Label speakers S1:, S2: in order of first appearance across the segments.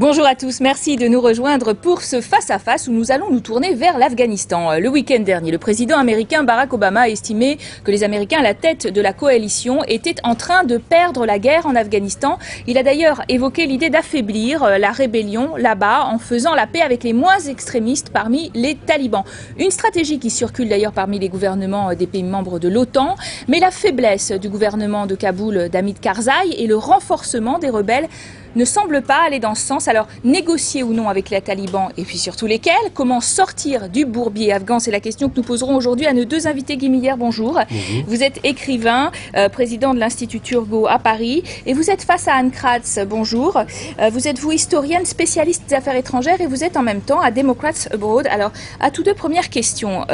S1: Bonjour à tous, merci de nous rejoindre pour ce face-à-face où nous allons nous tourner vers l'Afghanistan. Le week-end dernier, le président américain Barack Obama a estimé que les Américains à la tête de la coalition étaient en train de perdre la guerre en Afghanistan. Il a d'ailleurs évoqué l'idée d'affaiblir la rébellion là-bas en faisant la paix avec les moins extrémistes parmi les talibans. Une stratégie qui circule d'ailleurs parmi les gouvernements des pays membres de l'OTAN. Mais la faiblesse du gouvernement de Kaboul d'Hamid Karzai et le renforcement des rebelles ne semble pas aller dans ce sens. Alors, négocier ou non avec les talibans, et puis surtout lesquels? Comment sortir du bourbier afghan? C'est la question que nous poserons aujourd'hui à nos deux invités. Guy Millière, bonjour. Bonjour. Vous êtes écrivain, président de l'Institut Turgot à Paris, et vous êtes face à Anne Kratz, bonjour. Vous êtes, historienne, spécialiste des affaires étrangères, et vous êtes en même temps à Democrats Abroad. Alors, à tous deux, première question.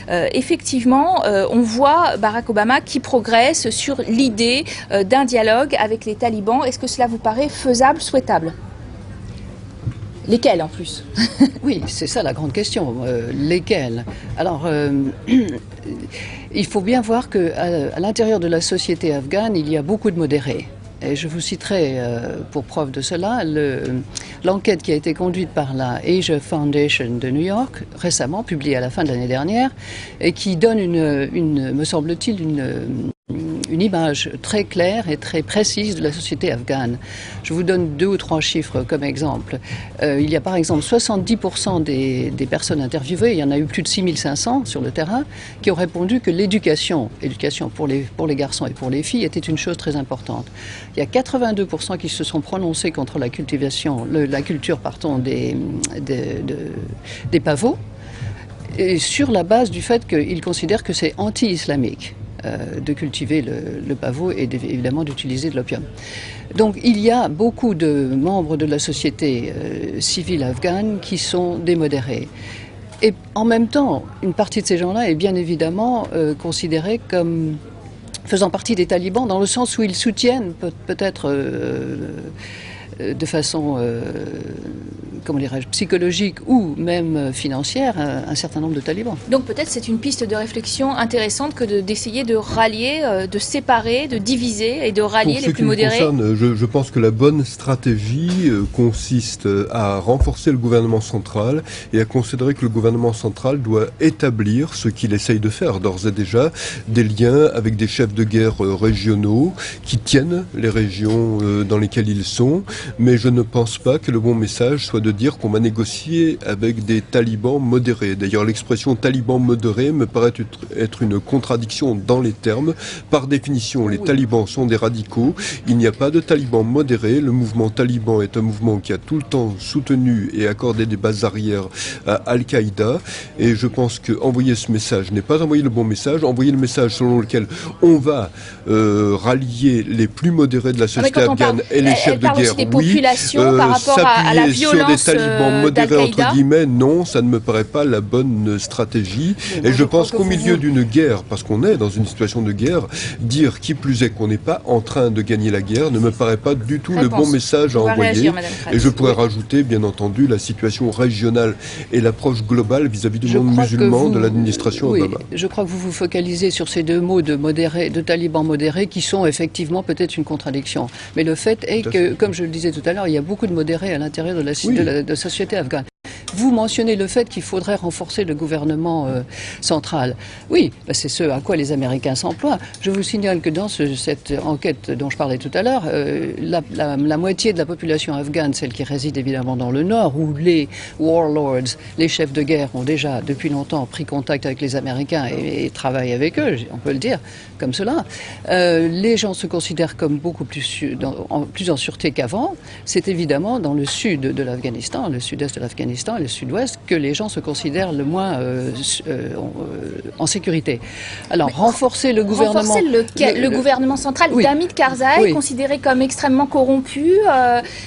S1: Effectivement, on voit Barack Obama qui progresse sur l'idée d'un dialogue avec les talibans. Est-ce que cela vous paraît faisable, souhaitable? Lesquels en plus?
S2: Oui, c'est ça la grande question. Lesquels? Alors, il faut bien voir qu'à l'intérieur de la société afghane, il y a beaucoup de modérés. Et je vous citerai pour preuve de cela l'enquête qui a été conduite par la Asia Foundation de New York, récemment publiée à la fin de l'année dernière, et qui donne me semble-t-il, une image très claire et très précise de la société afghane. Je vous donne 2 ou 3 chiffres comme exemple. Il y a par exemple 70% des personnes interviewées, il y en a eu plus de 6500 sur le terrain, qui ont répondu que l'éducation pour les garçons et pour les filles était une chose très importante. Il y a 82% qui se sont prononcés contre la culture des pavots, et sur la base du fait qu'ils considèrent que c'est anti-islamique de cultiver le pavot et évidemment d'utiliser de l'opium. Donc il y a beaucoup de membres de la société civile afghane qui sont des modérés. Et en même temps, une partie de ces gens-là est bien évidemment considérée comme faisant partie des talibans, dans le sens où ils soutiennent peut-être de façon comment dirais-je, psychologique ou même financière un certain nombre de talibans.
S1: Donc peut-être c'est une piste de réflexion intéressante que d'essayer de rallier, de séparer, de diviser et de rallier les plus modérés.
S3: Je pense que la bonne stratégie consiste à renforcer le gouvernement central et à considérer que le gouvernement central doit établir ce qu'il essaye de faire d'ores et déjà, des liens avec des chefs de guerre régionaux qui tiennent les régions dans lesquelles ils sont, mais je ne pense pas que le bon message soit de dire qu'on va négocier avec des talibans modérés. D'ailleurs, l'expression taliban modéré me paraît être une contradiction dans les termes. Par définition, les talibans sont des radicaux. Il n'y a pas de talibans modérés. Le mouvement taliban est un mouvement qui a tout le temps soutenu et accordé des bases arrières à Al-Qaïda. Et je pense qu'envoyer ce message n'est pas envoyer le bon message. Envoyer le message selon lequel on va rallier les plus modérés de la société afghane et les chefs de guerre,
S1: oui. Par rapport à la violence
S3: sur des talibans modérés entre guillemets, non, ça ne me paraît pas la bonne stratégie. Et je pense qu'au milieu d'une guerre, parce qu'on est dans une situation de guerre, dire qui plus est qu'on n'est pas en train de gagner la guerre ne me paraît pas du tout le bon message à envoyer. Et je pourrais rajouter, bien entendu, la situation régionale et l'approche globale vis-à-vis du monde musulman de l'administration Obama.
S2: Je crois que vous vous focalisez sur ces 2 mots de talibans modérés qui sont effectivement peut-être une contradiction. Mais le fait est que, comme je le disais tout à l'heure, il y a beaucoup de modérés à l'intérieur de la société afghane. Vous mentionnez le fait qu'il faudrait renforcer le gouvernement central. Oui, c'est ce à quoi les Américains s'emploient. Je vous signale que dans cette enquête dont je parlais tout à l'heure, la moitié de la population afghane, celle qui réside évidemment dans le nord, où les warlords, les chefs de guerre, ont déjà depuis longtemps pris contact avec les Américains et travaillent avec eux, on peut le dire comme cela. Les gens se considèrent comme beaucoup plus en sûreté qu'avant. C'est évidemment dans le sud de l'Afghanistan, le sud-est de l'Afghanistan et le sud-ouest, que les gens se considèrent le moins en sécurité. Alors, renforcer le gouvernement...
S1: Renforcer le gouvernement central d'Hamid Karzai, considéré comme extrêmement corrompu,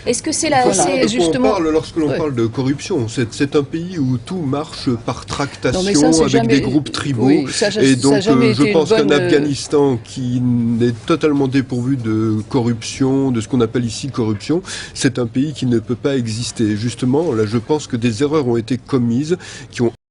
S1: est-ce que c'est
S3: lorsque l'on parle de corruption, c'est un pays où tout marche par tractation avec des groupes tribaux. Et donc, je pense qu'un Afghanistan qui est totalement dépourvu de corruption, de ce qu'on appelle ici corruption, c'est un pays qui ne peut pas exister. Justement, là, je pense que des erreurs ont été commises qui ont